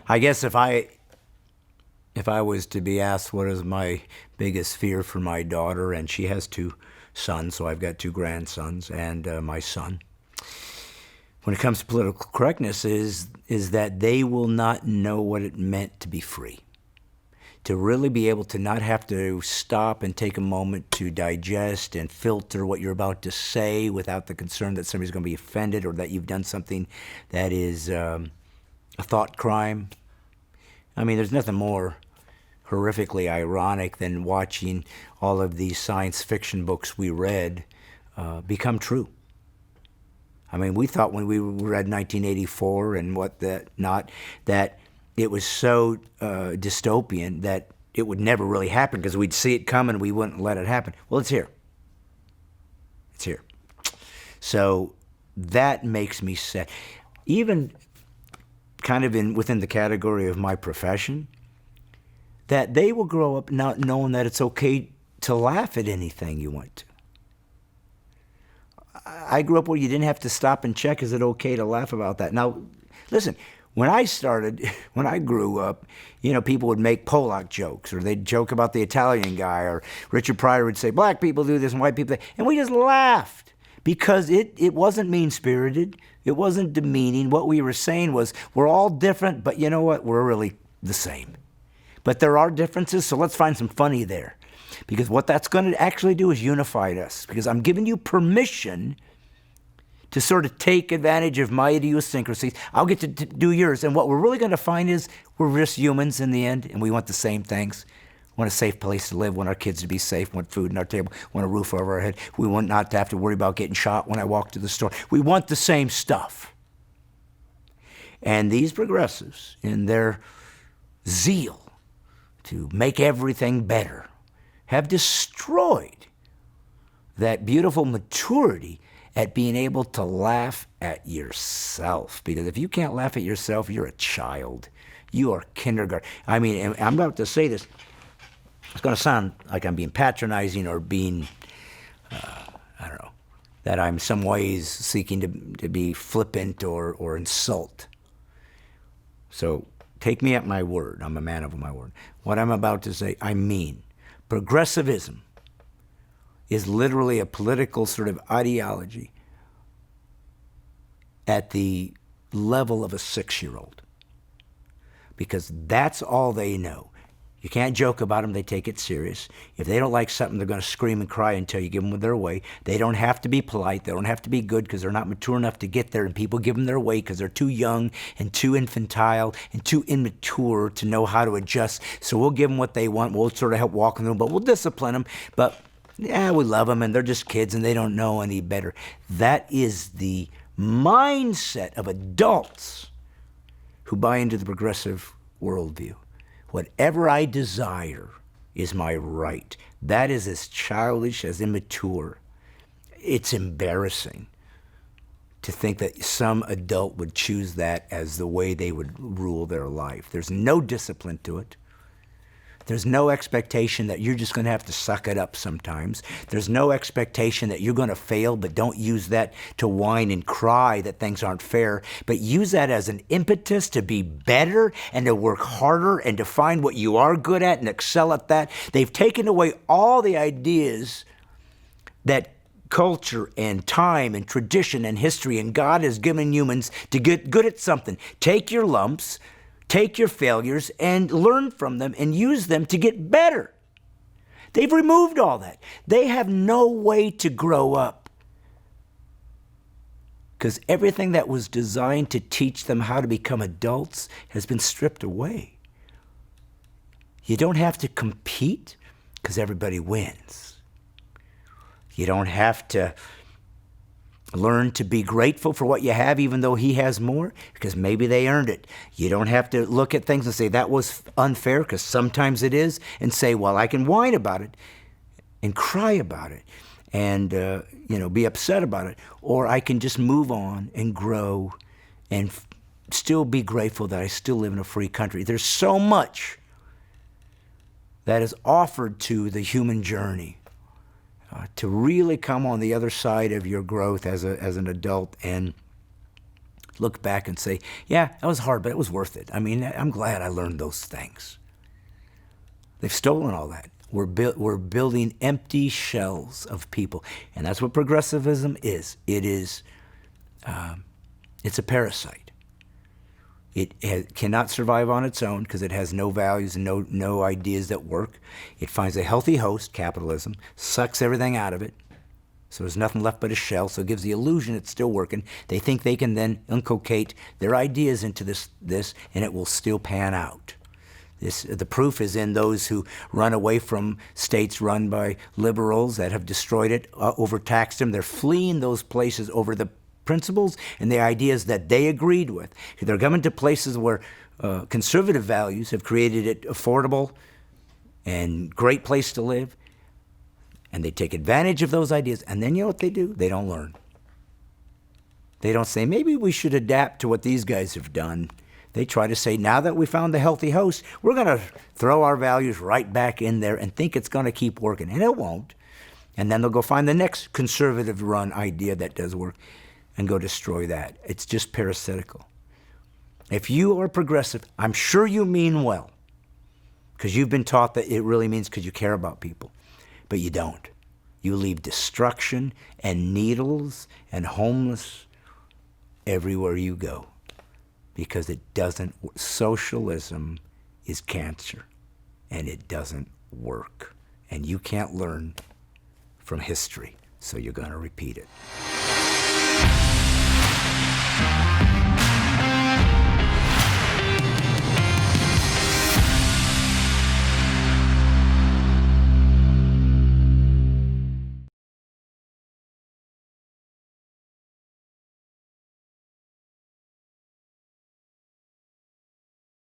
I guess if I was to be asked what is my biggest fear for my daughter, and she has two sons, so I've got two grandsons and my son. When it comes to political correctness, is that they will not know what it meant to be free. To really be able to not have to stop and take a moment to digest and filter what you're about to say without the concern that somebody's going to be offended or that you've done something that is a thought crime. I mean, there's nothing more horrifically ironic than watching all of these science fiction books we read become true. I mean, we thought when we read 1984 and that it was so dystopian that it would never really happen because we'd see it coming and we wouldn't let it happen. Well, it's here. It's here. So that makes me sad. Even kind of within the category of my profession, that they will grow up not knowing that it's okay to laugh at anything you want to. I grew up where you didn't have to stop and check, is it okay to laugh about that? Now, listen, when I grew up, people would make Pollock jokes, or they'd joke about the Italian guy, or Richard Pryor would say, black people do this and white people, and we just laughed because it wasn't mean-spirited. It wasn't demeaning. What we were saying was, we're all different, but you know what? We're really the same. But there are differences, so let's find some funny there. Because what that's going to actually do is unify us. Because I'm giving you permission to sort of take advantage of my idiosyncrasies. I'll get to do yours. And what we're really going to find is we're just humans in the end, and we want the same things. We want a safe place to live, want our kids to be safe, want food on our table, want a roof over our head. We want not to have to worry about getting shot when I walk to the store. We want the same stuff. And these progressives, in their zeal to make everything better, have destroyed that beautiful maturity at being able to laugh at yourself. Because if you can't laugh at yourself, you're a child. You are kindergarten. I mean, I'm about to say this. It's going to sound like I'm being patronizing or being, I don't know, that I'm some ways seeking to be flippant or insult. So take me at my word. I'm a man of my word. What I'm about to say, I mean. Progressivism is literally a political sort of ideology at the level of a 6-year-old. Because that's all they know. You can't joke about them. They take it serious. If they don't like something, they're going to scream and cry until you give them their way. They don't have to be polite. They don't have to be good because they're not mature enough to get there. And people give them their way because they're too young and too infantile and too immature to know how to adjust. So we'll give them what they want. We'll sort of help walk them, but we'll discipline them. But yeah, we love them, and they're just kids, and they don't know any better. That is the mindset of adults who buy into the progressive worldview. Whatever I desire is my right. That is as childish, as immature. It's embarrassing to think that some adult would choose that as the way they would rule their life. There's no discipline to it. There's no expectation that you're just going to have to suck it up sometimes. There's no expectation that you're going to fail, but don't use that to whine and cry that things aren't fair, but use that as an impetus to be better and to work harder and to find what you are good at and excel at that. They've taken away all the ideas that culture and time and tradition and history and God has given humans to get good at something. Take your lumps, take your failures, and learn from them and use them to get better. They've removed all that. They have no way to grow up because everything that was designed to teach them how to become adults has been stripped away. You don't have to compete because everybody wins. You don't have to learn to be grateful for what you have, even though he has more, because maybe they earned it. You don't have to look at things and say, that was unfair, because sometimes it is, and say, well, I can whine about it and cry about it and be upset about it. Or I can just move on and grow and still be grateful that I still live in a free country. There's so much that is offered to the human journey. To really come on the other side of your growth as an adult and look back and say, yeah, that was hard, but it was worth it. I mean, I'm glad I learned those things. They've stolen all that. We're building empty shells of people. And that's what progressivism is. It's a parasite. It cannot survive on its own because it has no values and no ideas that work. It finds a healthy host, capitalism, sucks everything out of it. So there's nothing left but a shell, so it gives the illusion it's still working. They think they can then inculcate their ideas into this, and it will still pan out. The proof is in those who run away from states run by liberals that have destroyed it, overtaxed them. They're fleeing those places over the principles and the ideas that they agreed with. They're coming to places where conservative values have created it affordable and great place to live. And they take advantage of those ideas. And then you know what they do? They don't learn. They don't say, maybe we should adapt to what these guys have done. They try to say, now that we found the healthy host, we're going to throw our values right back in there and think it's going to keep working. And it won't. And then they'll go find the next conservative-run idea that does work and go destroy that. It's just parasitical. If you are progressive, I'm sure you mean well, because you've been taught that it really means because you care about people. But you don't. You leave destruction and needles and homeless everywhere you go because it doesn't. Socialism is cancer, and it doesn't work. And you can't learn from history, so you're going to repeat it.